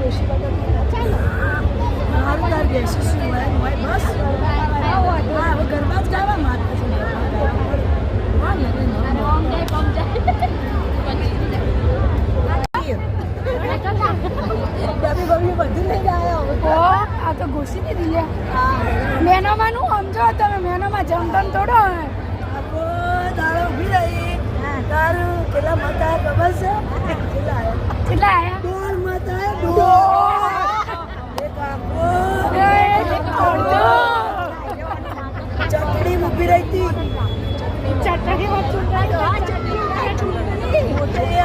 ડોશી વગર ચાલો મારું તાર બેસીશું બસ હા હવે ગરબા જ ગાવા માતાજી આ તો ઘૂસી દીધી લ્યા મેનોમાં નું સમજો તમે મેનોમાં જમતમ થોડો દાડો ઉભી રહી તારું કેટલા મતા ખબર છે કેટલા આયા ડોર મતા ચટણી ઉભી રહી હતી ચટણી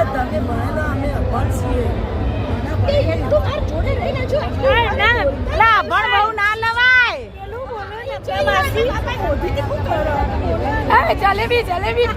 તમે ભણેલા અમે અભણ છીએ જલેબી જલેબી